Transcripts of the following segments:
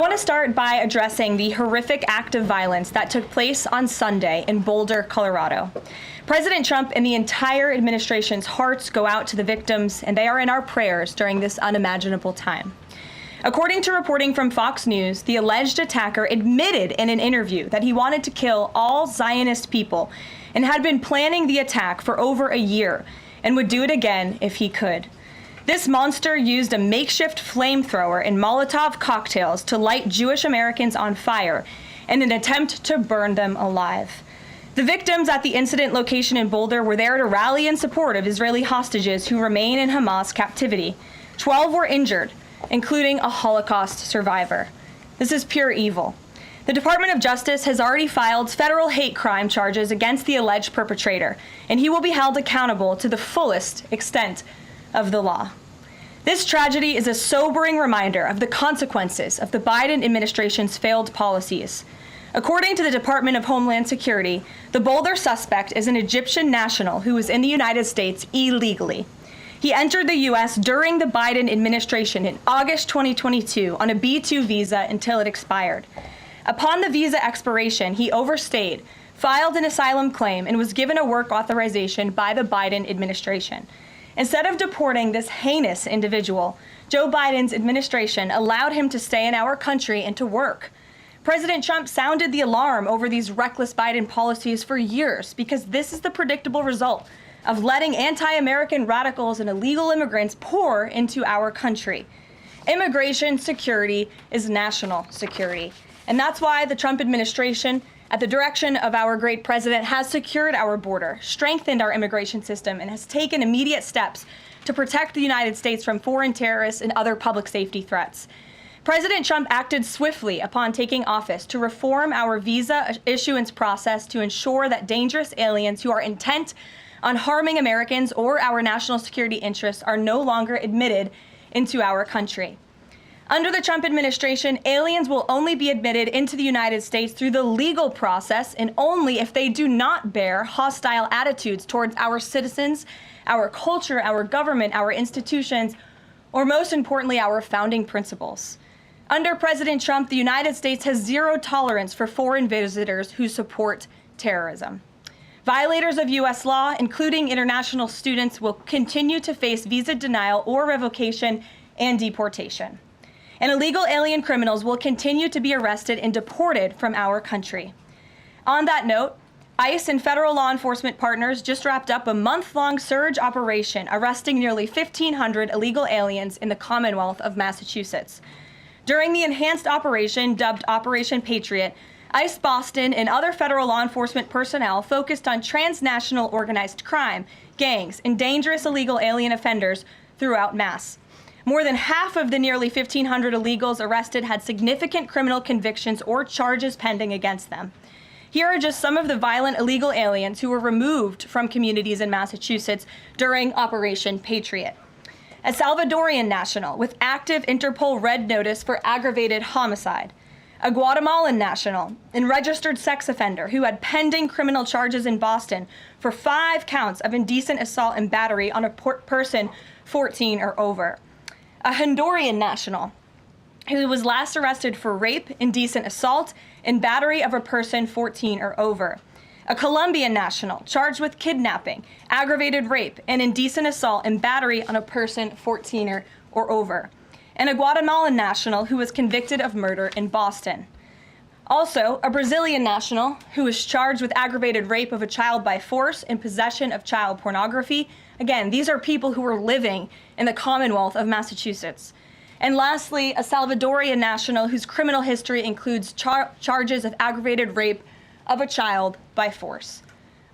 I want to start by addressing the horrific act of violence that took place on Sunday in Boulder, Colorado. President Trump and the entire administration's hearts go out to the victims, and they are in our prayers during this unimaginable time. According to reporting from Fox News, the alleged attacker admitted in an interview that he wanted to kill all Zionist people and had been planning the attack for over a year and would do it again if he could. This monster used a makeshift flamethrower and Molotov cocktails to light Jewish Americans on fire in an attempt to burn them alive. The victims at the incident location in Boulder were there to rally in support of Israeli hostages who remain in Hamas captivity. 12 were injured, including a Holocaust survivor. This is pure evil. The Department of Justice has already filed federal hate crime charges against the alleged perpetrator, and he will be held accountable to the fullest extent of the law. This tragedy is a sobering reminder of the consequences of the Biden administration's failed policies. According to the Department of Homeland Security, the Boulder suspect is an Egyptian national who was in the United States illegally. He entered the U.S. during the Biden administration in August 2022 on a B-2 visa until it expired. Upon the visa expiration, he overstayed, filed an asylum claim, and was given a work authorization by the Biden administration. Instead of deporting this heinous individual, Joe Biden's administration allowed him to stay in our country and to work. President Trump sounded the alarm over these reckless Biden policies for years because this is the predictable result of letting anti-American radicals and illegal immigrants pour into our country. Immigration security is national security. And that's why the Trump administration, at the direction of our great president, has secured our border, strengthened our immigration system, and has taken immediate steps to protect the United States from foreign terrorists and other public safety threats. President Trump acted swiftly upon taking office to reform our visa issuance process to ensure that dangerous aliens who are intent on harming Americans or our national security interests are no longer admitted into our country. Under the Trump administration, aliens will only be admitted into the United States through the legal process and only if they do not bear hostile attitudes towards our citizens, our culture, our government, our institutions, or most importantly, our founding principles. Under President Trump, the United States has zero tolerance for foreign visitors who support terrorism. Violators of U.S. law, including international students, will continue to face visa denial or revocation and deportation. And illegal alien criminals will continue to be arrested and deported from our country. On that note, ICE and federal law enforcement partners just wrapped up a month-long surge operation arresting nearly 1,500 illegal aliens in the Commonwealth of Massachusetts. During the enhanced operation, dubbed Operation Patriot, ICE Boston and other federal law enforcement personnel focused on transnational organized crime, gangs, and dangerous illegal alien offenders throughout Mass. More than half of the nearly 1,500 illegals arrested had significant criminal convictions or charges pending against them. Here are just some of the violent illegal aliens who were removed from communities in Massachusetts during Operation Patriot. A Salvadorian national with active Interpol red notice for aggravated homicide. A Guatemalan national and registered sex offender who had pending criminal charges in Boston for 5 counts of indecent assault and battery on a person 14 or over. A Honduran national who was last arrested for rape, indecent assault, and battery of a person 14 or over. A Colombian national charged with kidnapping, aggravated rape, and indecent assault and battery on a person 14 or over. And a Guatemalan national who was convicted of murder in Boston. Also, a Brazilian national who was charged with aggravated rape of a child by force and possession of child pornography. Again, these are people who were living in the Commonwealth of Massachusetts. And lastly, a Salvadorian national whose criminal history includes charges of aggravated rape of a child by force.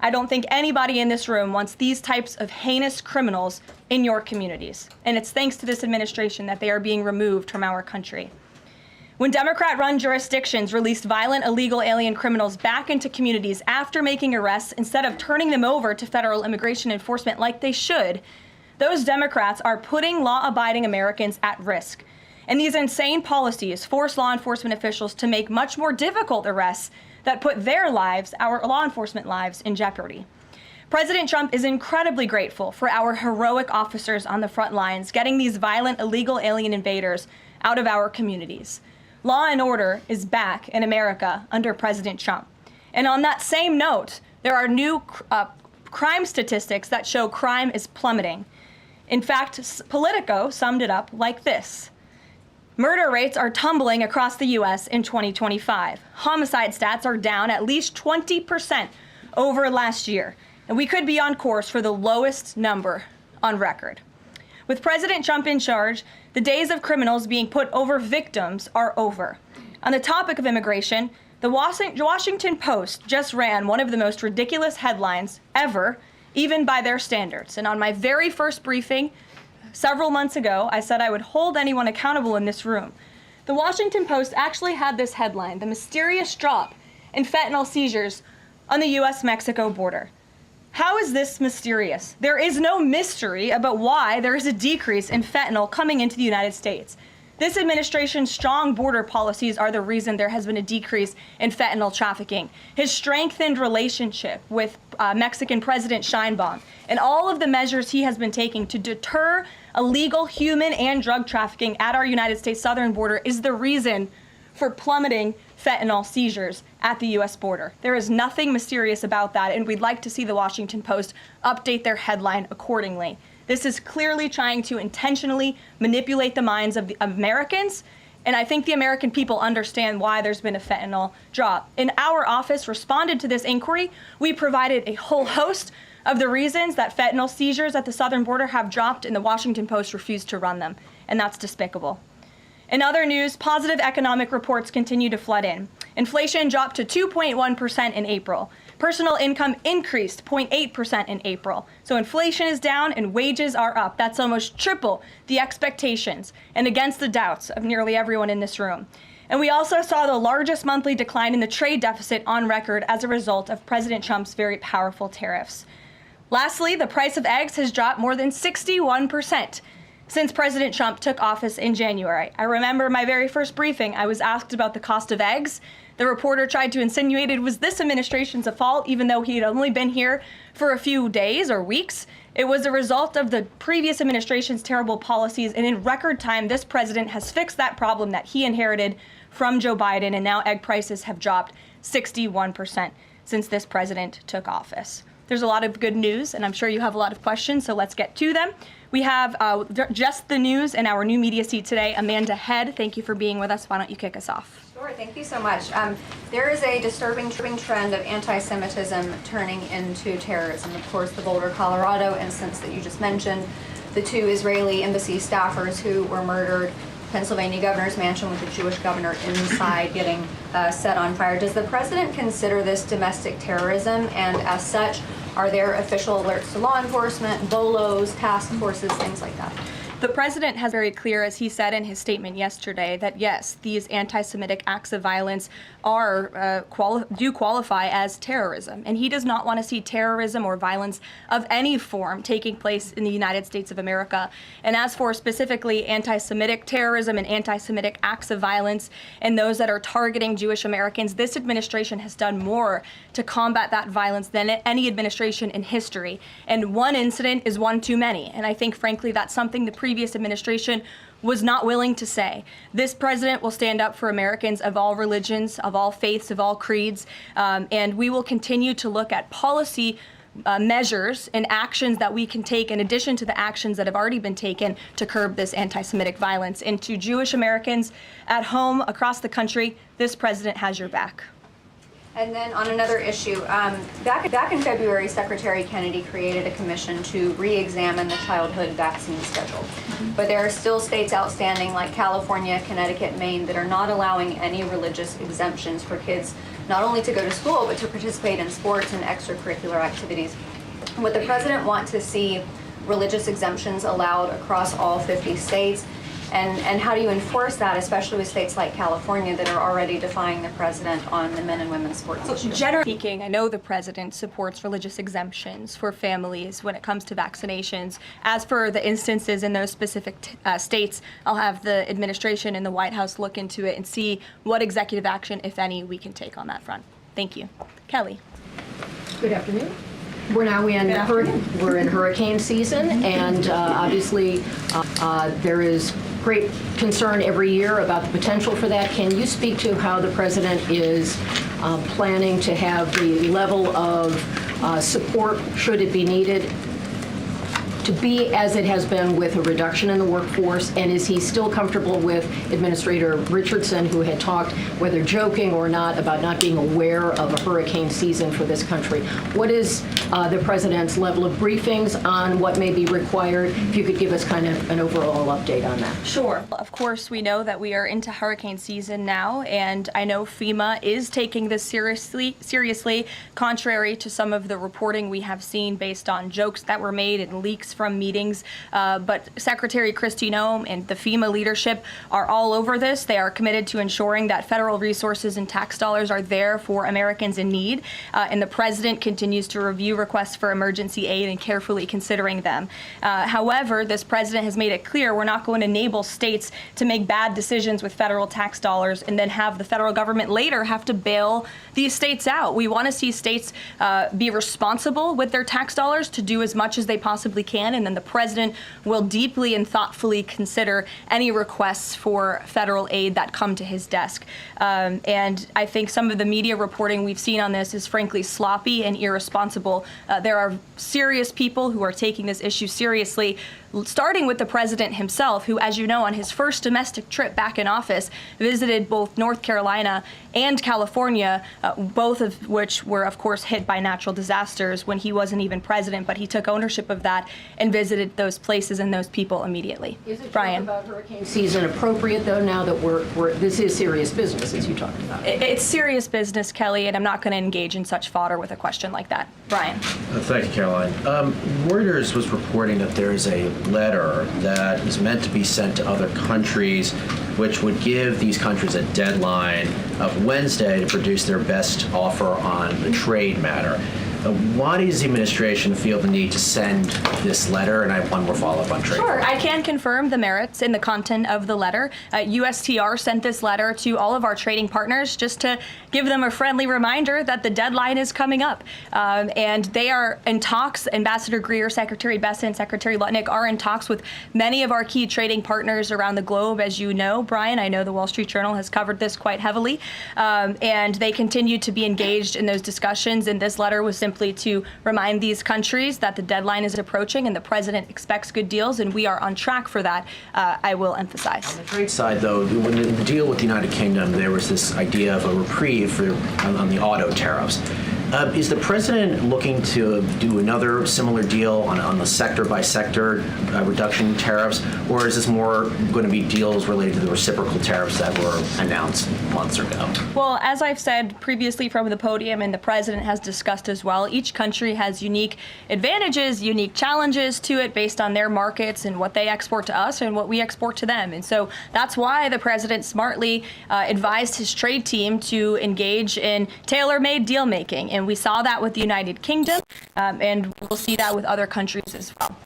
I don't think anybody in this room wants these types of heinous criminals in your communities. And it's thanks to this administration that they are being removed from our country. When Democrat-run jurisdictions released violent illegal alien criminals back into communities after making arrests instead of turning them over to federal immigration enforcement like they should, those Democrats are putting law-abiding Americans at risk. And these insane policies force law enforcement officials to make much more difficult arrests that put their lives, our law enforcement lives, in jeopardy. President Trump is incredibly grateful for our heroic officers on the front lines getting these violent illegal alien invaders out of our communities. Law and order is back in America under President Trump. And on that same note, there are new crime statistics that show crime is plummeting. In fact, Politico summed it up like this. Murder rates are tumbling across the U.S. in 2025. Homicide stats are down at least 20% over last year. And we could be on course for the lowest number on record. With President Trump in charge, the days of criminals being put over victims are over. On the topic of immigration, the Washington Post just ran one of the most ridiculous headlines ever, even by their standards. And on my very first briefing several months ago, I said I would hold anyone accountable in this room. The Washington Post actually had this headline, "The Mysterious Drop in Fentanyl Seizures on the U.S.-Mexico Border." How is this mysterious? There is no mystery about why there is a decrease in fentanyl coming into the United States. This administration's strong border policies are the reason there has been a decrease in fentanyl trafficking. His strengthened relationship with Mexican President Sheinbaum and all of the measures he has been taking to deter illegal human and drug trafficking at our United States southern border is the reason for plummeting fentanyl seizures at the U.S. border. There is nothing mysterious about that, and we'd like to see the Washington Post update their headline accordingly. This is clearly trying to intentionally manipulate the minds of the Americans, and I think the American people understand why there's been a fentanyl drop. And our office responded to this inquiry. We provided a whole host of the reasons that fentanyl seizures at the southern border have dropped, and the Washington Post refused to run them, and that's despicable. In other news, positive economic reports continue to flood in. Inflation dropped to 2.1% in April. Personal income increased 0.8% in April. So inflation is down and wages are up. That's almost triple the expectations and against the doubts of nearly everyone in this room. And we also saw the largest monthly decline in the trade deficit on record as a result of President Trump's very powerful tariffs. Lastly, the price of eggs has dropped more than 61% since President Trump took office in January. I remember my very first briefing, I was asked about the cost of eggs. The reporter tried to insinuate it was this administration's fault, even though he had only been here for a few days or weeks. It was a result of the previous administration's terrible policies, and in record time, this president has fixed that problem that he inherited from Joe Biden, and now egg prices have dropped 61% since this president took office. There's a lot of good news, and I'm sure you have a lot of questions, so let's get to them. We have just the news in our new media seat today. Amanda Head, thank you for being with us. Why don't you kick us off? Sure, thank you so much. There is a disturbing trend of anti-Semitism turning into terrorism. Of course, the Boulder, Colorado instance that you just mentioned, the two Israeli embassy staffers who were murdered, Pennsylvania governor's mansion with the Jewish governor inside getting set on fire. Does the president consider this domestic terrorism, and as such, are there official alerts to law enforcement, BOLOs, task forces, things like that? The president has very clear, as he said in his statement yesterday, that yes, these anti-Semitic acts of violence are do qualify as terrorism, and he does not want to see terrorism or violence of any form taking place in the United States of America. And as for specifically anti-Semitic terrorism and anti-Semitic acts of violence and those that are targeting Jewish Americans, this administration has done more to combat that violence than any administration in history. And one incident is one too many, and I think, frankly, that's something the previous administration was not willing to say. This president will stand up for Americans of all religions, of all faiths, of all creeds, and we will continue to look at policy measures and actions that we can take in addition to the actions that have already been taken to curb this anti-Semitic violence. And to Jewish Americans at home, across the country, this president has your back. And then on another issue, back in February, Secretary Kennedy created a commission to re-examine the childhood vaccine schedule. But there are still states outstanding like California, Connecticut, Maine that are not allowing any religious exemptions for kids not only to go to school, but to participate in sports and extracurricular activities. Would the president want to see religious exemptions allowed across all 50 states? And how do you enforce that, especially with states like California that are already defying the president on the men and women's sports issue? Generally speaking, I know the president supports religious exemptions for families when it comes to vaccinations. As for the instances in those specific states, I'll have the administration and the White House look into it and see what executive action, if any, we can take on that front. Thank you. Kelly. Good afternoon. We're now in hurricane season, and obviously there is great concern every year about the potential for that. Can you speak to how the president is planning to have the level of support, should it be needed, to be as it has been with a reduction in the workforce? And is he still comfortable with Administrator Richardson, who had talked, whether joking or not, about not being aware of a hurricane season for this country? What is the president's level of briefings on what may be required? If you could give us kind of an overall update on that. Sure. Of course, we know that we are into hurricane season now, and I know FEMA is taking this seriously, contrary to some of the reporting we have seen based on jokes that were made and leaks from meetings. But Secretary Kristi Noem and the FEMA leadership are all over this. They are committed to ensuring that federal resources and tax dollars are there for Americans in need. And the president continues to review requests for emergency aid and carefully considering them. However, this president has made it clear we're not going to enable states to make bad decisions with federal tax dollars and then have the federal government later have to bail these states out. We want to see states be responsible with their tax dollars to do as much as they possibly can, and then the president will deeply and thoughtfully consider any requests for federal aid that come to his desk. And I think some of the media reporting we've seen on this is frankly sloppy and irresponsible. There are serious people who are taking this issue seriously, starting with the president himself, who, as you know, on his first domestic trip back in office, visited both North Carolina and California, both of which were, of course, hit by natural disasters when he wasn't even president, but he took ownership of that and visited those places and those people immediately. Is it Brian? about hurricane season appropriate, though, now that this is serious business, as you talked about? It's serious business, Kelly, and I'm not going to engage in such fodder with a question like that. Brian? Thank you, Caroline. Reuters was reporting that there is a letter that is meant to be sent to other countries, which would give these countries a deadline of Wednesday to produce their best offer on the trade matter. Why does the administration feel the need to send this letter? And I have one more follow-up on trade. Sure. I can confirm the merits in the content of the letter. USTR sent this letter to all of our trading partners just to give them a friendly reminder that the deadline is coming up. And they are in talks. Ambassador Greer, Secretary Bessent, Secretary Lutnick are in talks with many of our key trading partners around the globe. As you know, Brian, I know the Wall Street Journal has covered this quite heavily. And they continue to be engaged in those discussions. And this letter was simply to remind these countries that the deadline is approaching and the president expects good deals, and we are on track for that, I will emphasize. On the trade side, though, when the deal with the United Kingdom, there was this idea of a reprieve on the auto tariffs. Is the president looking to do another similar deal on the sector-by-sector reduction in tariffs, or is this more going to be deals related to the reciprocal tariffs that were announced months ago? Well, as I've said previously from the podium, and the president has discussed as well, each country has unique advantages, unique challenges to it based on their markets and what they export to us and what we export to them. And so that's why the president smartly advised his trade team to engage in tailor-made deal-making. And we saw that with the United Kingdom, and we'll see that with other countries as well.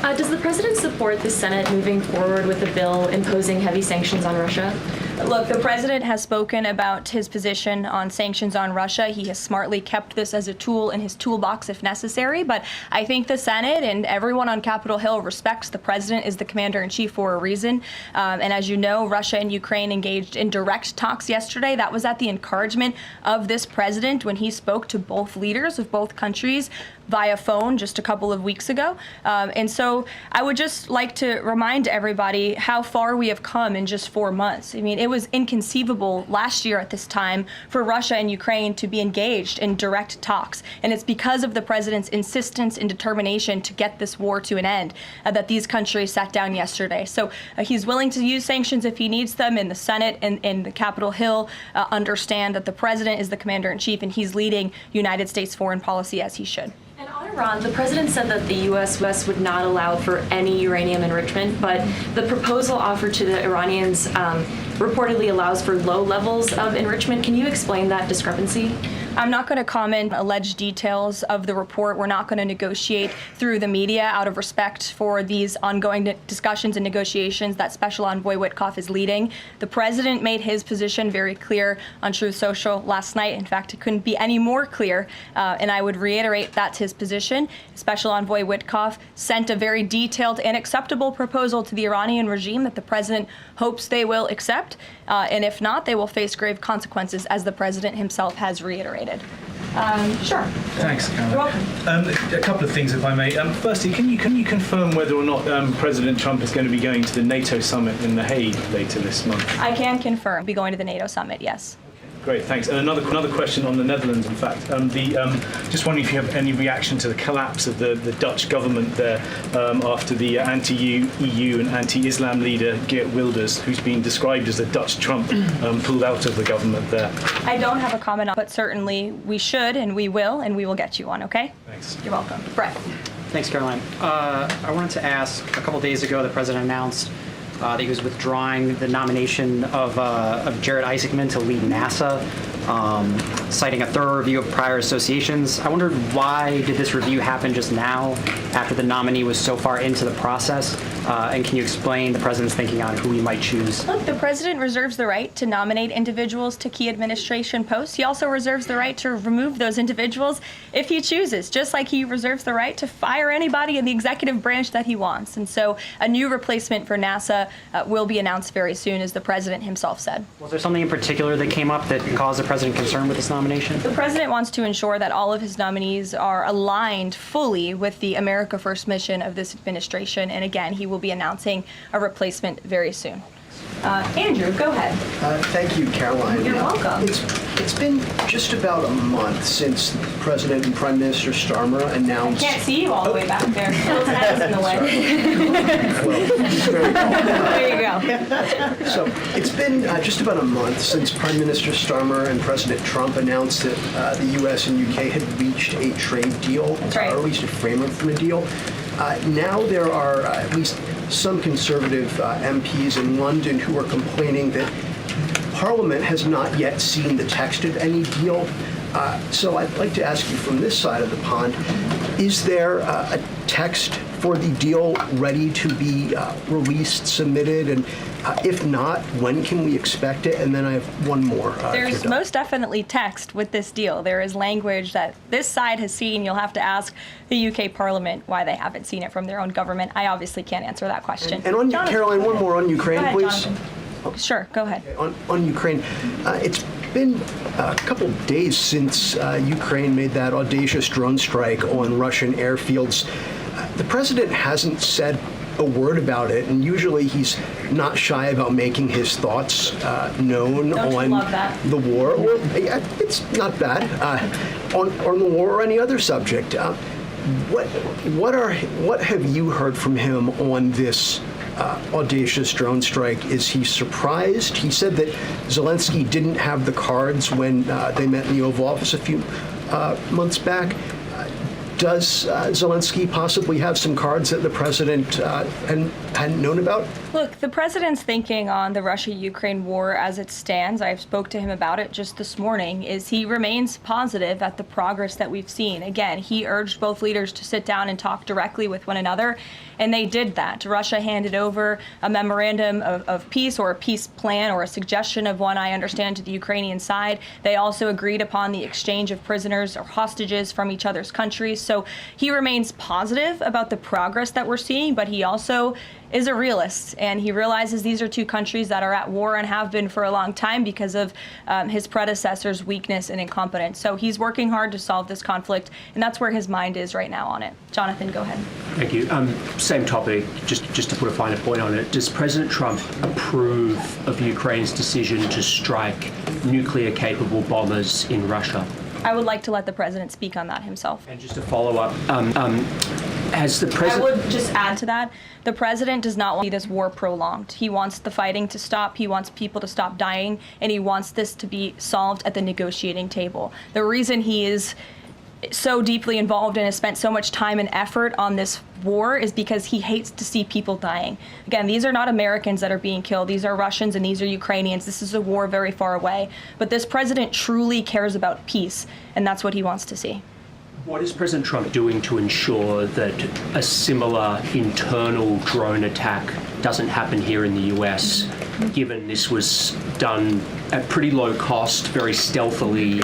Does the president support the Senate moving forward with a bill imposing heavy sanctions on Russia? Look, the president has spoken about his position on sanctions on Russia. He has smartly kept this as a tool in his toolbox if necessary. But I think the Senate and everyone on Capitol Hill respects the president is the commander-in-chief for a reason. And as you know, Russia and Ukraine engaged in direct talks yesterday. That was at the encouragement of this president when he spoke to both leaders of both countries via phone just a couple of weeks ago. And so I would just like to remind everybody how far we have come in just 4 months. I mean, it was inconceivable last year at this time for Russia and Ukraine to be engaged in direct talks. And it's because of the president's insistence and determination to get this war to an end that these countries sat down yesterday. So he's willing to use sanctions if he needs them, and the Senate and the Capitol Hill understand that the president is the commander-in-chief and he's leading United States foreign policy as he should. And on Iran, the president said that the U.S. would not allow for any uranium enrichment, but the proposal offered to the Iranians reportedly allows for low levels of enrichment. Can you explain that discrepancy? I'm not going to comment on alleged details of the report. We're not going to negotiate through the media out of respect for these ongoing discussions and negotiations that Special Envoy Witkoff is leading. The president made his position very clear on Truth Social last night. In fact, it couldn't be any more clear, and I would reiterate that's his position. Special Envoy Witkoff sent a very detailed and acceptable proposal to the Iranian regime that the president hopes they will accept, and if not, they will face grave consequences, as the president himself has reiterated. Sure. Thanks, Caroline. You're welcome. A couple of things, if I may. Firstly, can you confirm whether or not President Trump is going to be going to the NATO summit in The Hague later this month? I can confirm. Be going to the NATO summit, yes. Great, thanks. And another question on the Netherlands, in fact. Just wondering if you have any reaction to the collapse of the Dutch government there after the anti-EU and anti-Islam leader Geert Wilders, who's been described as the Dutch Trump, pulled out of the government there. I don't have a comment on, but certainly we should and we will get you one, okay? Thanks. You're welcome. Brett. Thanks, Caroline. I wanted to ask, a couple days ago, the president announced that he was withdrawing the nomination of Jared Isaacman to lead NASA, citing a thorough review of prior associations. I wondered, why did this review happen just now, after the nominee was so far into the process? And can you explain the president's thinking on who he might choose? Look, the president reserves the right to nominate individuals to key administration posts. He also reserves the right to remove those individuals if he chooses, just like he reserves the right to fire anybody in the executive branch that he wants. And so a new replacement for NASA will be announced very soon, as the president himself said. Was there something in particular that came up that caused the president concern with this nomination? The president wants to ensure that all of his nominees are aligned fully with the America First mission of this administration. And again, he will be announcing a replacement very soon. Andrew, go ahead. Thank you, Caroline. You're welcome. It's been just about a month since President and Prime Minister Starmer announced... Can't see you all the way back there. Phil's head is in the way. There you go. So it's been just about a month since Prime Minister Starmer and President Trump announced that the U.S. and U.K. had reached a trade deal, That's right. or at least a framework for a deal. Now there are at least some conservative MPs in London who are complaining that Parliament has not yet seen the text of any deal. So I'd like to ask you from this side of the pond, is there a text for the deal ready to be released, submitted, and if not, when can we expect it? And then I have one more. There's most definitely text with this deal. There is language that this side has seen. You'll have to ask the UK Parliament why they haven't seen it from their own government. I obviously can't answer that question. And on Jonathan, Caroline, one more on Ukraine, go ahead, please. Jonathan. Sure, go ahead. On Ukraine, it's been a couple days since Ukraine made that audacious drone strike on Russian airfields. The president hasn't said a word about it, and usually he's not shy about making his thoughts known on the war. Or, yeah, it's not bad on the war or any other subject. What have you heard from him on this audacious drone strike? Is he surprised? He said that Zelensky didn't have the cards when they met in the Oval Office a few months back. Does Zelensky possibly have some cards that the president hadn't known about? Look, the president's thinking on the Russia-Ukraine war as it stands, I spoke to him about it just this morning, is he remains positive at the progress that we've seen. Again, he urged both leaders to sit down and talk directly with one another, and they did that. Russia handed over a memorandum of peace, or a peace plan, or a suggestion of one, I understand, to the Ukrainian side. They also agreed upon the exchange of prisoners or hostages from each other's countries. So he remains positive about the progress that we're seeing, but he also is a realist, and he realizes these are two countries that are at war and have been for a long time because of his predecessor's weakness and incompetence. So he's working hard to solve this conflict, and that's where his mind is right now on it. Jonathan, go ahead. Thank you. Same topic, just to put a finer point on it. Does President Trump approve of Ukraine's decision to strike nuclear-capable bombers in Russia? I would like to let the president speak on that himself. And just to follow up, has the I president... would just add to that, the president does not want to see this war prolonged. He wants the fighting to stop, he wants people to stop dying, and he wants this to be solved at the negotiating table. The reason he is so deeply involved and has spent so much time and effort on this war is because he hates to see people dying. Again, these are not Americans that are being killed. These are Russians and these are Ukrainians. This is a war very far away. But this president truly cares about peace, and that's what he wants to see. What is President Trump doing to ensure that a similar internal drone attack doesn't happen here in the US, given this was done at pretty low cost, very stealthily?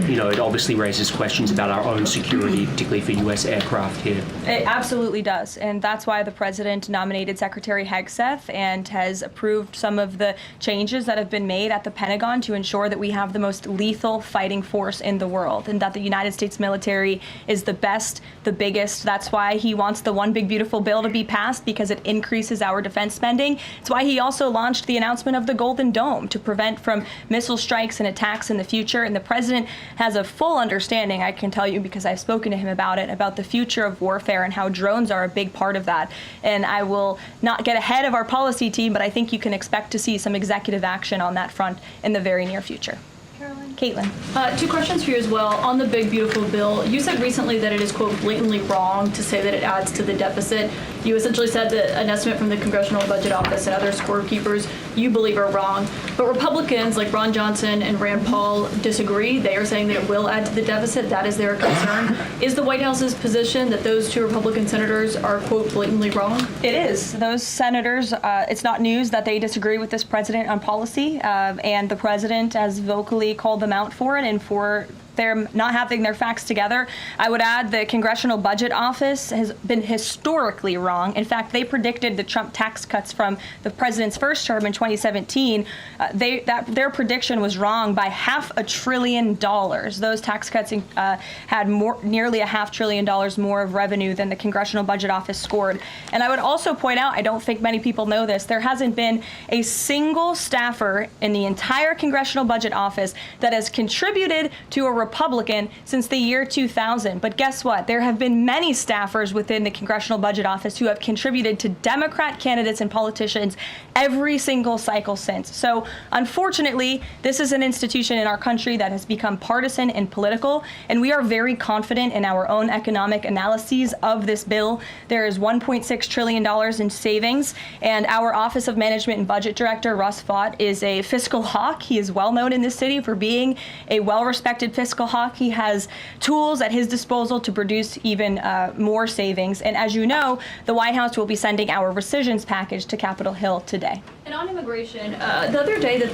You know, it obviously raises questions about our own security, particularly for US aircraft here. It absolutely does, and that's why the president nominated Secretary Hegseth and has approved some of the changes that have been made at the Pentagon to ensure that we have the most lethal fighting force in the world, and that the United States military is the best, the biggest. That's why he wants the One Big Beautiful Bill to be passed, because it increases our defense spending. It's why he also launched the announcement of the Golden Dome to prevent from missile strikes and attacks in the future. And the president has a full understanding, I can tell you because I've spoken to him about it, about the future of warfare and how drones are a big part of that. And I will not get ahead of our policy team, but I think you can expect to see some executive action on that front in the very near future. Karoline. Caitlin. Two questions for you as well. On the Big Beautiful Bill, you said recently that it is, quote, blatantly wrong to say that it adds to the deficit. You essentially said that an estimate from the Congressional Budget Office and other scorekeepers you believe are wrong. But Republicans like Ron Johnson and Rand Paul disagree. They are saying that it will add to the deficit. That is their concern. Is the White House's position that those two Republican senators are, quote, blatantly wrong? It is. Those senators, it's not news that they disagree with this president on policy, and the president has vocally called them out for it and for their not having their facts together. I would add the Congressional Budget Office has been historically wrong. In fact, they predicted the Trump tax cuts from the president's first term in 2017. Their prediction was wrong by $500 billion. Those tax cuts had nearly $500 billion more of revenue than the Congressional Budget Office scored. And I would also point out, I don't think many people know this, there hasn't been a single staffer in the entire Congressional Budget Office that has contributed to a Republican since the year 2000. But guess what? There have been many staffers within the Congressional Budget Office who have contributed to Democrat candidates and politicians every single cycle since. So unfortunately, this is an institution in our country that has become partisan and political, and we are very confident in our own economic analyses of this bill. There is $1.6 trillion in savings, and our Office of Management and Budget Director, Russ Vought, is a fiscal hawk. He is well known in this city for being a well-respected fiscal hawk. He has tools at his disposal to produce even more savings. And as you know, the White House will be sending our rescissions package to Capitol Hill today. And on immigration, the other day that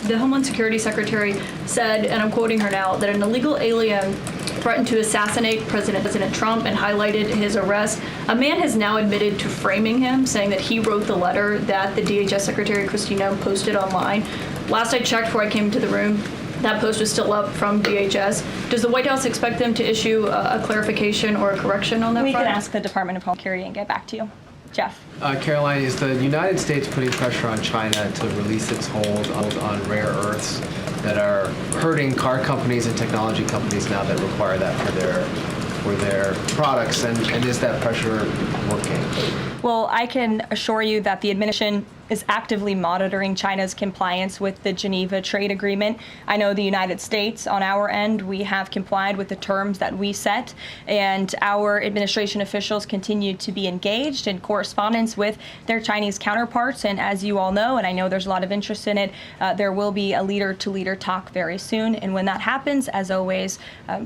the Homeland Security Secretary said, and I'm quoting her now, that an illegal alien threatened to assassinate President Trump and highlighted his arrest. A man has now admitted to framing him, saying that he wrote the letter that the DHS Secretary Kristi Noem posted online. Last I checked before I came into the room, that post was still up from DHS. Does the White House expect them to issue a clarification or a correction on that We front? can ask the Department of Homeland Security and get back to you. Jeff. Karoline, is the United States putting pressure on China to release its hold on rare earths that are hurting car companies and technology companies now that require that for their products? And is that pressure working? Well, I can assure you that the administration is actively monitoring China's compliance with the Geneva Trade Agreement. I know the United States, on our end, we have complied with the terms that we set, and our administration officials continue to be engaged in correspondence with their Chinese counterparts. And as you all know, and I know there's a lot of interest in it, there will be a leader-to-leader talk very soon. And when that happens, as always,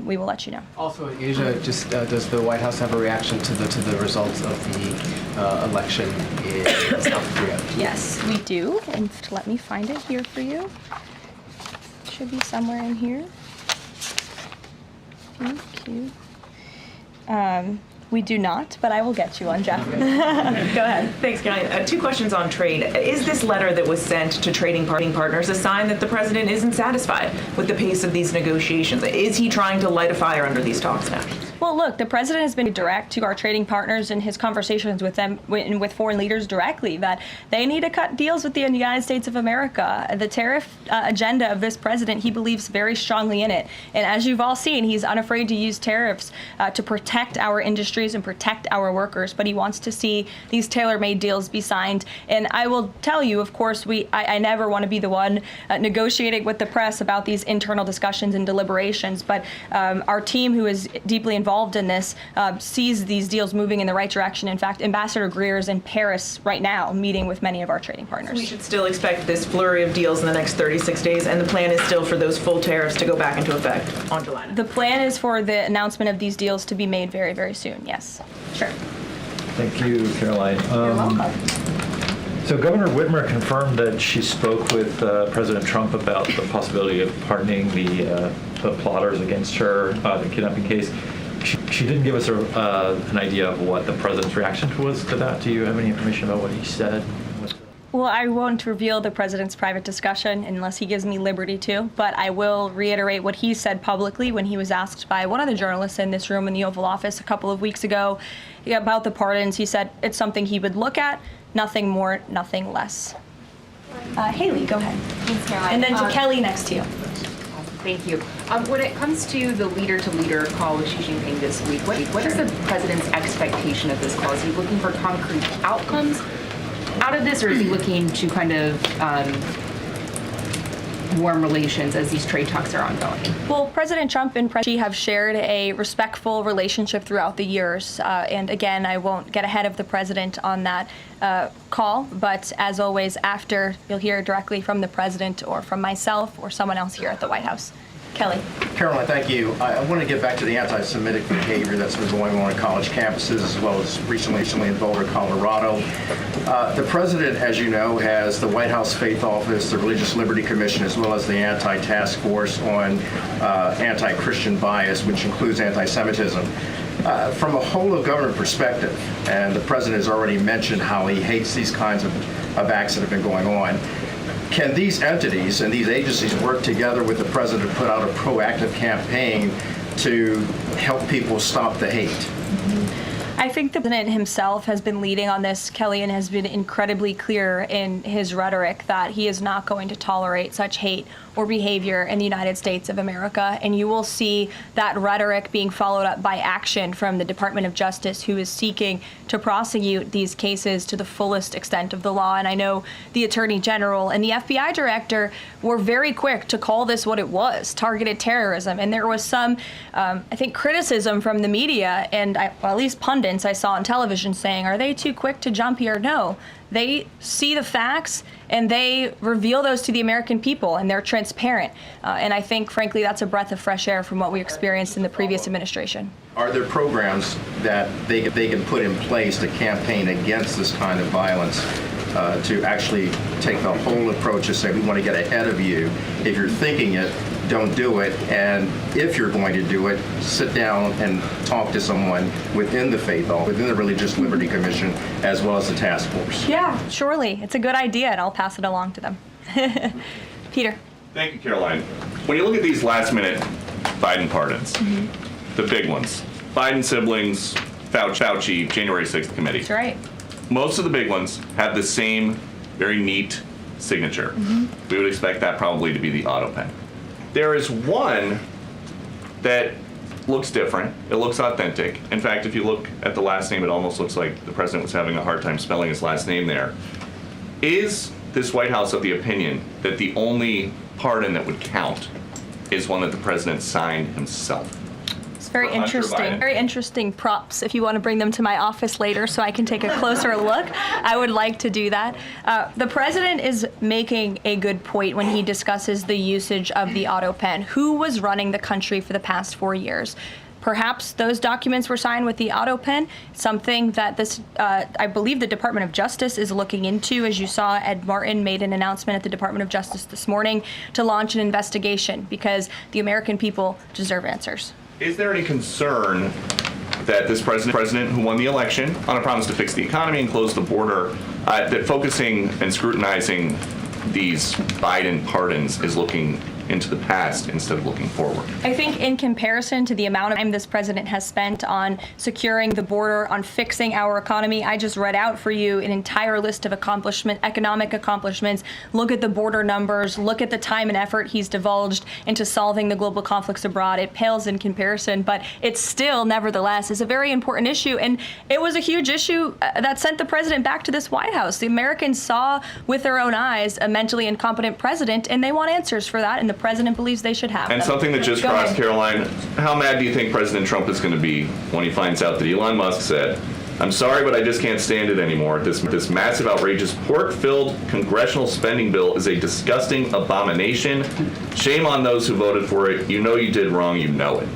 we will let you know. Also in Asia, just does the White House have a reaction to the results of the election in South Korea? Yes, we do. And let me find it here for you. It should be somewhere in here. Thank you. We do not, but I will get you one, Jeff. Go ahead. Thanks, Kelly. Two questions on trade. Is this letter that was sent to trading partners a sign that the president isn't satisfied with the pace of these negotiations? Is he trying to light a fire under these talks now? Well, look, the president has been direct to our trading partners in his conversations with them and with foreign leaders directly that they need to cut deals with the United States of America. The tariff agenda of this president, he believes very strongly in it. And as you've all seen, he's unafraid to use tariffs to protect our industries and protect our workers. But he wants to see these tailor-made deals be signed. And I will tell you, of course, I never want to be the one negotiating with the press about these internal discussions and deliberations. But our team, who is deeply involved in this, sees these deals moving in the right direction. In fact, Ambassador Greer is in Paris right now meeting with many of our trading partners. We should still expect this flurry of deals in the next 36 days, and the plan is still for those full tariffs to go back into effect on July 9th. The plan is for the announcement of these deals to be made very, very soon, yes. Sure. Thank you, Caroline. You're welcome. So Governor Whitmer confirmed that she spoke with President Trump about the possibility of pardoning the plotters against her, the kidnapping case. She didn't give us an idea of what the president's reaction was to that. Do you have any information about what he said? Well, I won't reveal the president's private discussion unless he gives me liberty to, but I will reiterate what he said publicly when he was asked by one of the journalists in this room in the Oval Office a couple of weeks ago about the pardons. He said it's something he would look at, nothing more, nothing less. Haley, go ahead. Thanks, Caroline. And then to Kelly next to you. Thank you. When it comes to the leader-to-leader call with Xi Jinping this week, what is the president's expectation of this call? Is he looking for concrete outcomes out of this, or is he looking to kind of warm relations as these trade talks are ongoing? Well, President Trump and President Xi have shared a respectful relationship throughout the years. And again, I won't get ahead of the president on that call, but as always, after, you'll hear directly from the president or from myself or someone else here at the White House. Kelly. Caroline, thank you. I want to get back to the anti-Semitic behavior that's been going on college campuses, as well as recently in Boulder, Colorado. The president, as you know, has the White House Faith Office, the Religious Liberty Commission, as well as the Anti-Task Force on Anti-Christian Bias, which includes anti-Semitism. From a whole of government perspective, and the president has already mentioned how he hates these kinds of acts that have been going on, can these entities and these agencies work together with the president to put out a proactive campaign to help people stop the hate? I think the president himself has been leading on this, Kelly, and has been incredibly clear in his rhetoric that he is not going to tolerate such hate or behavior in the United States of America. And you will see that rhetoric being followed up by action from the Department of Justice, who is seeking to prosecute these cases to the fullest extent of the law. And I know the Attorney General and the FBI Director were very quick to call this what it was, targeted terrorism. And there was some, I think, criticism from the media and well, at least pundits I saw on television saying, are they too quick to jump here? No. They see the facts and they reveal those to the American people, and they're transparent. And I think, frankly, that's a breath of fresh air from what we experienced in the previous administration. Are there programs that they can put in place to campaign against this kind of violence, to actually take the whole approach and say, we want to get ahead of you. If you're thinking it, don't do it. And if you're going to do it, sit down and talk to someone within the Faith Hall, within the Religious Liberty Commission, as well as the task force. Yeah, surely. It's a good idea, and I'll pass it along to them. Peter. Thank you, Caroline. When you look at these last-minute Biden pardons, the big ones, Biden siblings, Fauci, January 6th committee. That's right. Most of the big ones have the same very neat signature. We would expect that probably to be the auto pen. There is one that looks different. It looks authentic. In fact, if you look at the last name, it almost looks like the president was having a hard time spelling his last name there. Is this White House of the opinion that the only pardon that would count is one that the president signed himself? It's very interesting. Very interesting props. If you want to bring them to my office later so I can take a closer look, I would like to do that. The president is making a good point when he discusses the usage of the auto pen. Who was running the country for the past 4 years? Perhaps those documents were signed with the auto pen, something that this, I believe the Department of Justice is looking into. As you saw, Ed Martin made an announcement at the Department of Justice this morning to launch an investigation because the American people deserve answers. Is there any concern that this president who won the election on a promise to fix the economy and close the border, that focusing and scrutinizing these Biden pardons is looking into the past instead of looking forward. I think in comparison to the amount of time this president has spent on securing the border, on fixing our economy, I just read out for you an entire list of economic accomplishments. Look at the border numbers, look at the time and effort he's divulged into solving the global conflicts abroad. It pales in comparison, but it still, nevertheless, is a very important issue. And it was a huge issue that sent the president back to this White House. The Americans saw with their own eyes a mentally incompetent president, and they want answers for that, and the president believes they should have And them. something that just crossed, Karoline, how mad do you think President Trump is going to be when he finds out that Elon Musk said, "I'm sorry, but I just can't stand it anymore. This massive, outrageous, pork-filled congressional spending bill is a disgusting abomination. Shame on those who voted for it. You know you did wrong. You know it."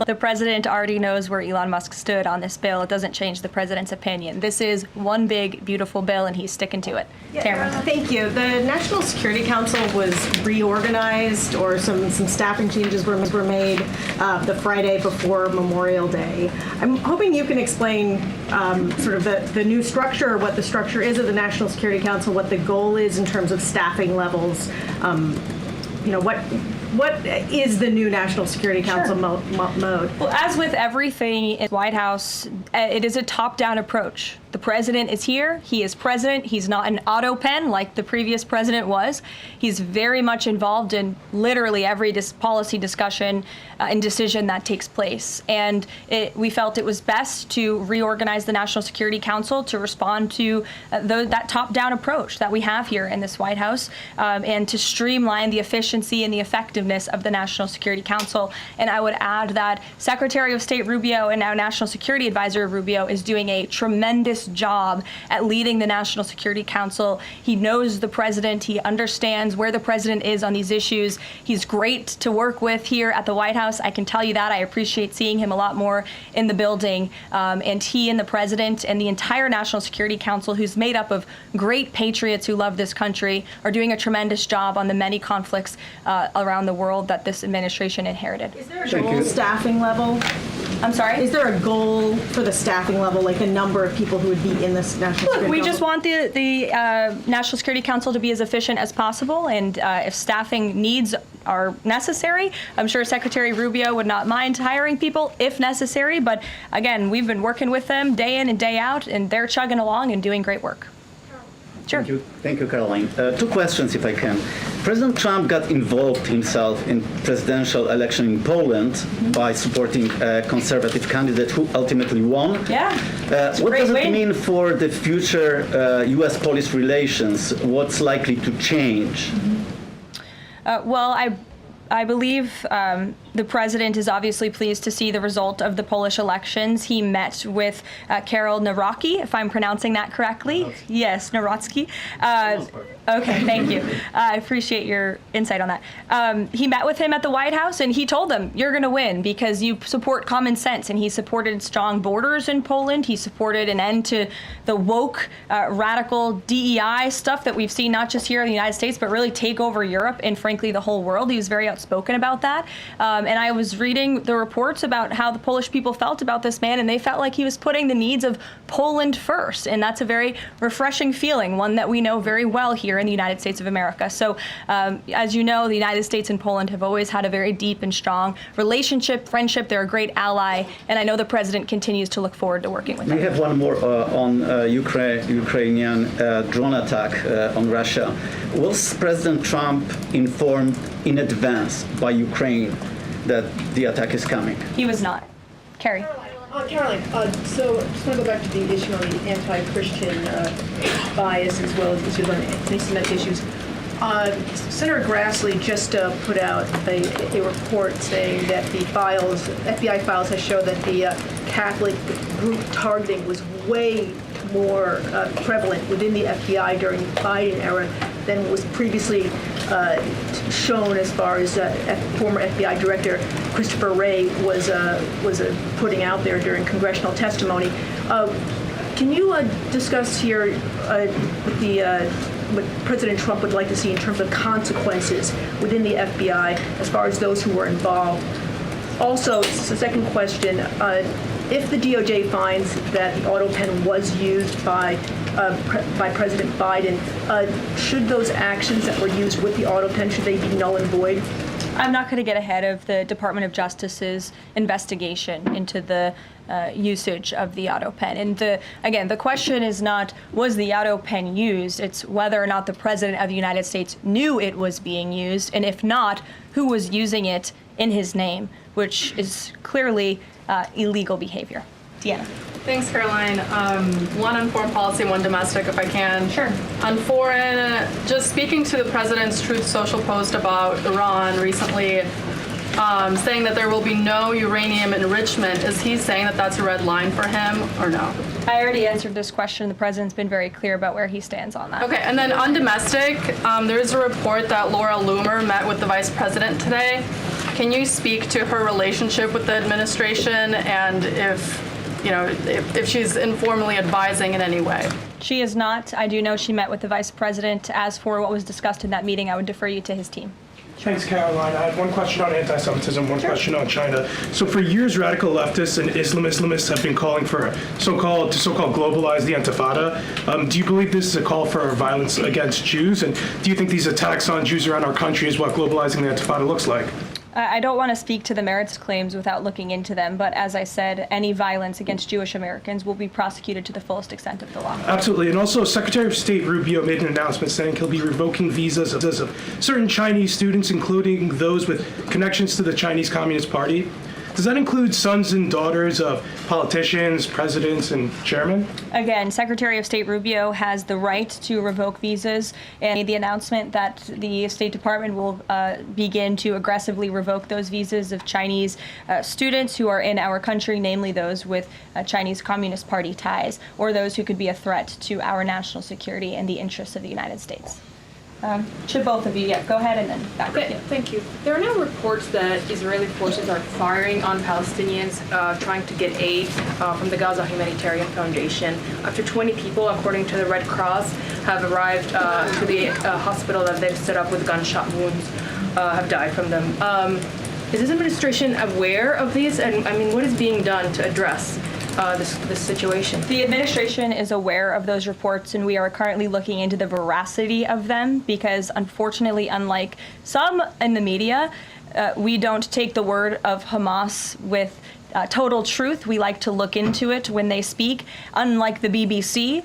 The president already knows where Elon Musk stood on this bill. It doesn't change the president's opinion. This is one big, beautiful bill, and he's sticking to it. Tamara. Thank you. The National Security Council was reorganized, or some staffing changes were made the Friday before Memorial Day. I'm hoping you can explain sort of the new structure, what the structure is of the National Security Council, what the goal is in terms of staffing levels. What is the new National Security Council mode? Well, as with everything in the White House, it is a top-down approach. The president is here. He is president. He's not an auto pen like the previous president was. He's very much involved in literally every policy discussion and decision that takes place. And we felt it was best to reorganize the National Security Council to respond to that top-down approach that we have here in this White House, and to streamline the efficiency and the effectiveness of the National Security Council. And I would add that Secretary of State Rubio and now National Security Advisor Rubio is doing a tremendous job at leading the National Security Council. He knows the president. He understands where the president is on these issues. He's great to work with here at the White House. I can tell you that. I appreciate seeing him a lot more in the building. And he and the president and the entire National Security Council, who's made up of great patriots who love this country, are doing a tremendous job on the many conflicts around the world that this administration inherited. Is there a goal staffing level? I'm sorry? Is there a goal for the staffing level, like the number of people who would be in this National Security Council? We just want the National Security Council to be as efficient as possible, and if staffing needs are necessary, I'm sure Secretary Rubio would not mind hiring people if necessary, but again, we've been working with them day in and day out, and they're chugging along and doing great work. Sure. Thank you, Karoline. Two questions, if I can. President Trump got involved himself in presidential election in Poland by supporting a conservative candidate who ultimately won. Yeah. What does it mean for the future U.S.-Polish relations? What's likely to change? Well, I believe the president is obviously pleased to see the result of the Polish elections. He met with Karol Nawrocki, if I'm pronouncing that correctly. Yes, Nawrocki. Okay, thank you. I appreciate your insight on that. He met with him at the White House, and he told them, you're going to win because you support common sense. And he supported strong borders in Poland. He supported an end to the woke, radical DEI stuff that we've seen not just here in the United States, but really take over Europe and, frankly, the whole world. He was very outspoken about that. And I was reading the reports about how the Polish people felt about this man, and they felt like he was putting the needs of Poland first. And that's a very refreshing feeling, one that we know very well here in the United States of America. So as you know, the United States and Poland have always had a very deep and strong relationship, friendship. They're a great ally, and I know the president continues to look forward to working with them. We have one more on Ukrainian drone attack on Russia. Was President Trump informed in advance by Ukraine that the attack is coming? He was not. Carrie. Karoline, so I just want to go back to the issue on the anti-Christian bias as well as issues on anti-Semitic issues. Senator Grassley just put out a report saying that the FBI files have shown that the Catholic group targeting was way more prevalent within the FBI during the Biden era than was previously shown, as far as former FBI Director Christopher Wray was putting out there during congressional testimony. Can you discuss here what President Trump would like to see in terms of consequences within the FBI as far as those who were involved? Also, the second question, if the DOJ finds that the auto pen was used by President Biden, should those actions that were used with the auto pen, should they be null and void? I'm not going to get ahead of the Department of Justice's investigation into the usage of the auto pen. And again, the question is not, was the auto pen used? It's whether or not the President of the United States knew it was being used, and if not, who was using it in his name, which is clearly illegal behavior. Deanna. Thanks, Caroline. One on foreign policy, one domestic, if I can. Sure. On foreign, just speaking to the president's Truth Social post about Iran recently, saying that there will be no uranium enrichment. Is he saying that that's a red line for him or no? I already answered this question. The president's been very clear about where he stands on that. Okay, and then on domestic, there is a report that Laura Loomer met with the vice president today. Can you speak to her relationship with the administration and if she's informally advising in any way? She is not. I do know she met with the vice president. As for what was discussed in that meeting, I would defer you to his team. Thanks, Caroline. I had one question on anti-Semitism, one question on China. So for years, radical leftists and Islamists have been calling for so-called globalize the Intifada. Do you believe this is a call for violence against Jews? And do you think these attacks on Jews around our country is what globalizing the Intifada looks like? I don't want to speak to the merits claims without looking into them, but as I said, any violence against Jewish Americans will be prosecuted to the fullest extent of the law. Absolutely. And also, Secretary of State Rubio made an announcement saying he'll be revoking visas of certain Chinese students, including those with connections to the Chinese Communist Party. Does that include sons and daughters of politicians, presidents, and chairmen? Again, Secretary of State Rubio has the right to revoke visas, and made the announcement that the State Department will begin to aggressively revoke those visas of Chinese students who are in our country, namely those with Chinese Communist Party ties, or those who could be a threat to our national security and the interests of the United States. Should both of you, go ahead and then back with you. Thank you. There are now reports that Israeli forces are firing on Palestinians trying to get aid from the Gaza Humanitarian Foundation. Up to 20 people, according to the Red Cross, have arrived to the hospital that they've set up with gunshot wounds, have died from them. Is this administration aware of these? And I mean, what is being done to address this situation? The administration is aware of those reports, and we are currently looking into the veracity of them because, unfortunately, unlike some in the media, we don't take the word of Hamas with total truth. We like to look into it when they speak. Unlike the BBC,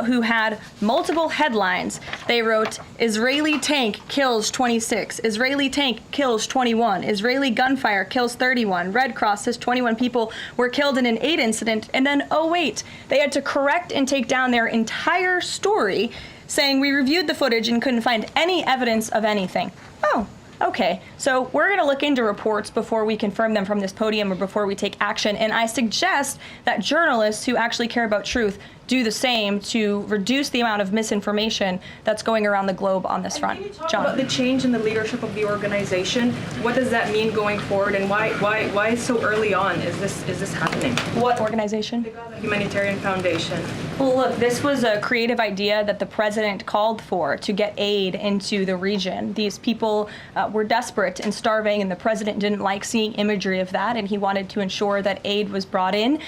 who had multiple headlines, they wrote, Israeli tank kills 26, Israeli tank kills 21, Israeli gunfire kills 31, Red Cross says 21 people were killed in an aid incident, and then, oh wait, they had to correct and take down their entire story, saying we reviewed the footage and couldn't find any evidence of anything. Oh. Okay, so we're going to look into reports before we confirm them from this podium or before we take action, and I suggest that journalists who actually care about truth do the same to reduce the amount of misinformation that's going around the globe on this front. John. About the change in the leadership of the organization, what does that mean going forward, and why so early on is this happening? What organization? The Gaza Humanitarian Foundation. Well, look, this was a creative idea that the president called for to get aid into the region. These people were desperate and starving, and the president didn't like seeing imagery of that, and he wanted to ensure that aid was brought in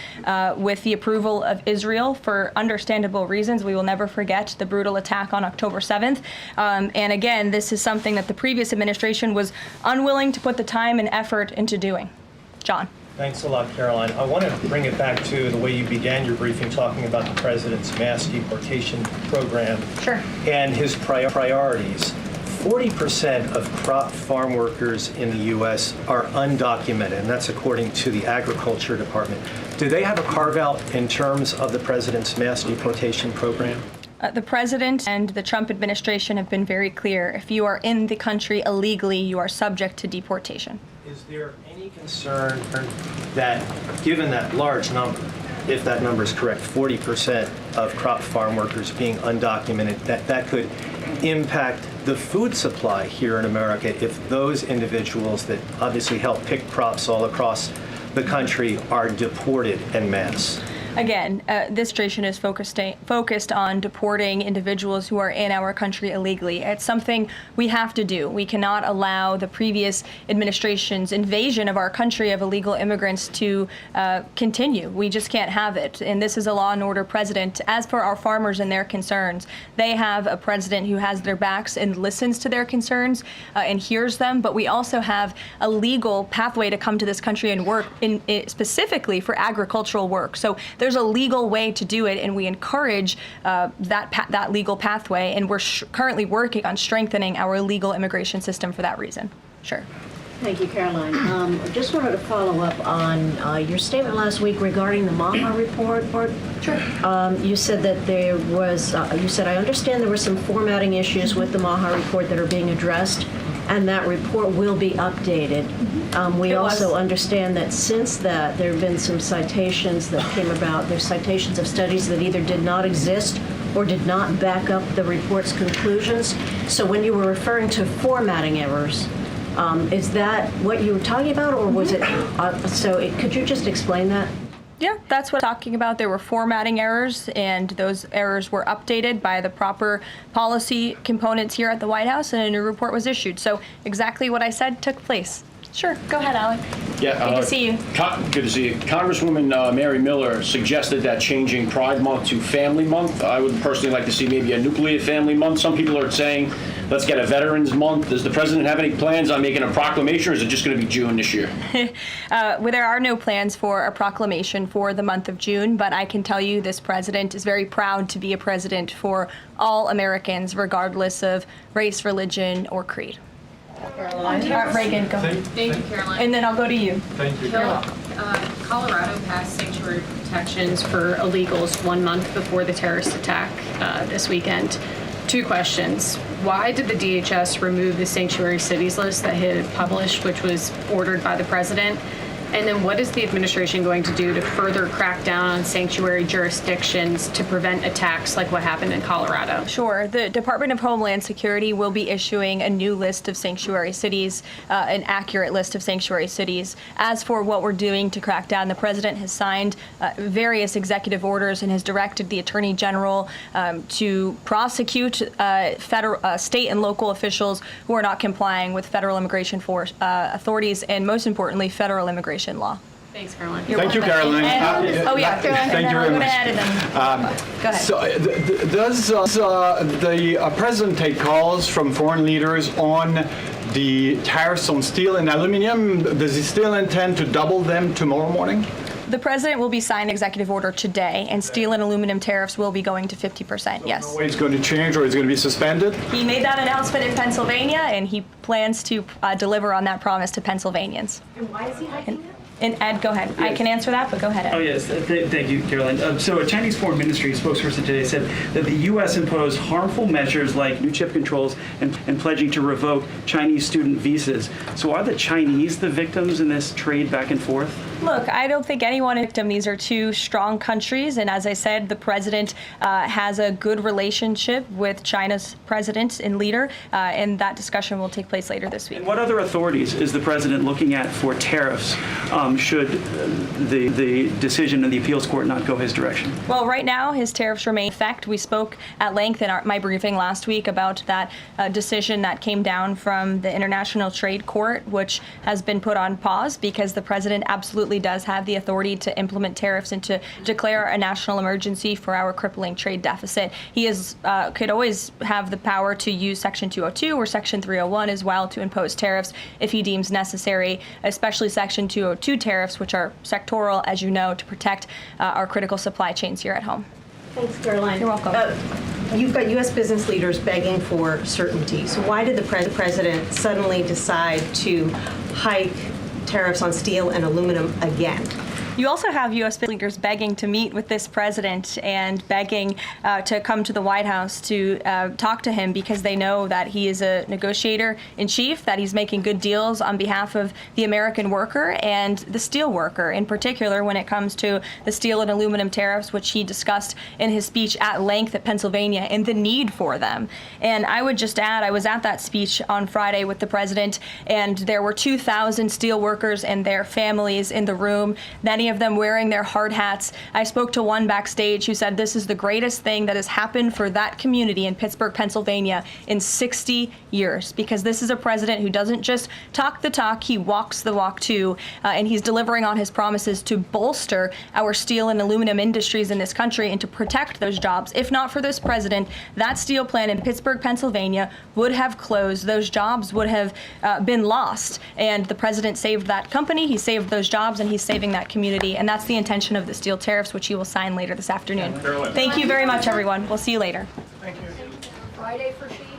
with the approval of Israel for understandable reasons. We will never forget the brutal attack on October 7th. And again, this is something that the previous administration was unwilling to put the time and effort into doing. John. Thanks a lot, Caroline. I want to bring it back to the way you began your briefing, talking about the president's mass deportation program and his priorities. 40% of crop farm workers in the U.S. are undocumented, and that's according to the Agriculture Department. Do they have a carve-out in terms of the president's mass deportation program? The president and the Trump administration have been very clear. If you are in the country illegally, you are subject to deportation. Is there any concern that, given that large number, if that number is correct, 40% of crop farm workers being undocumented, that could impact the food supply here in America if those individuals that obviously help pick crops all across the country are deported en masse? Again, this administration is focused on deporting individuals who are in our country illegally. It's something we have to do. We cannot allow the previous administration's invasion of our country of illegal immigrants to continue. We just can't have it. And this is a law and order president. As for our farmers and their concerns, they have a president who has their backs and listens to their concerns and hears them. But we also have a legal pathway to come to this country and work specifically for agricultural work. So there's a legal way to do it, and we encourage that legal pathway. And we're currently working on strengthening our legal immigration system for that reason. Sure. Thank you, Karoline. Just wanted to follow up on your statement last week regarding the Maha report. Sure. You said that there was, you said, I understand there were some formatting issues with the Maha report that are being addressed, and that report will be updated. We also understand that since that, there have been some citations that came about. There's citations of studies that either did not exist or did not back up the report's conclusions. So when you were referring to formatting errors, is that what you were talking about, or was it, could you just explain that? Yeah, that's what I'm talking about. There were formatting errors, and those errors were updated by the proper policy components here at the White House, and a new report was issued. So exactly what I said took place. Sure, go ahead, Alec. Yeah, good to see you. Good to see you. Congresswoman Mary Miller suggested that changing Pride Month to Family Month. I would personally like to see maybe a nuclear family month. Some people are saying, let's get a Veterans Month. Does the president have any plans on making a proclamation, or is it just going to be June this year? Well, there are no plans for a proclamation for the month of June, but I can tell you this president is very proud to be a president for all Americans, regardless of race, religion, or creed. Karoline. Reagan, go ahead. Thank you, Karoline. And then I'll go to you. Thank you. Colorado passed sanctuary protections for illegals 1 month before the terrorist attack this weekend. 2 questions. Why did the DHS remove the sanctuary cities list that it had published, which was ordered by the president? And then what is the administration going to do to further crack down on sanctuary jurisdictions to prevent attacks like what happened in Colorado? Sure. The Department of Homeland Security will be issuing a new list of sanctuary cities, an accurate list of sanctuary cities. As for what we're doing to crack down, the president has signed various executive orders and has directed the Attorney General to prosecute federal, state and local officials who are not complying with federal immigration authorities and, most importantly, federal immigration law. Thanks, Karoline. Thank you, Karoline. Caroline. Thank you very much. Go ahead. So, does the president take calls from foreign leaders on the tariffs on steel and aluminum? Does he still intend to double them tomorrow morning? The president will be signing an executive order today, and steel and aluminum tariffs will be going to 50%, yes. No way it's going to change, or it's going to be suspended? He made that announcement in Pennsylvania, and he plans to deliver on that promise to Pennsylvanians. And why is he hiking it? And Ed, go ahead. I can answer that, but go ahead, Ed. Oh, yes. Thank you, Caroline. So a Chinese Foreign Ministry spokesperson today said that the U.S. imposed harmful measures like new chip controls and pledging to revoke Chinese student visas. So are the Chinese the victims in this trade back and forth? Look, I don't think anyone is a victim. These are 2 strong countries, and as I said, the president has a good relationship with China's president and leader, and that discussion will take place later this week. And what other authorities is the president looking at for tariffs should the decision in the appeals court not go his direction? Well, right now, his tariffs remain in effect. We spoke at length in my briefing last week about that decision that came down from the International Trade Court, which has been put on pause because the president absolutely does have the authority to implement tariffs and to declare a national emergency for our crippling trade deficit. He could always have the power to use Section 202 or Section 301 as well to impose tariffs if he deems necessary, especially Section 202 tariffs, which are sectoral, as you know, to protect our critical supply chains here at home. Thanks, Caroline. You're welcome. You've got U.S. business leaders begging for certainty. So why did the president suddenly decide to hike tariffs on steel and aluminum again? You also have U.S. leaders begging to meet with this president and begging to come to the White House to talk to him because they know that he is a negotiator in chief, that he's making good deals on behalf of the American worker and the steel worker, in particular when it comes to the steel and aluminum tariffs, which he discussed in his speech at length at Pennsylvania and the need for them. And I would just add, I was at that speech on Friday with the president, and there were 2,000 steel workers and their families in the room. Many many of them wearing their hard hats. I spoke to one backstage who said this is the greatest thing that has happened for that community in Pittsburgh, Pennsylvania in 60 years, because this is a president who doesn't just talk the talk, he walks the walk too, and he's delivering on his promises to bolster our steel and aluminum industries in this country and to protect those jobs. If not for this president, that steel plant in Pittsburgh, Pennsylvania would have closed. Those jobs would have been lost. And the president saved that company, he saved those jobs, and he's saving that community. And that's the intention of the steel tariffs, which he will sign later this afternoon. Thank you very much, everyone. We'll see you later. Friday for she.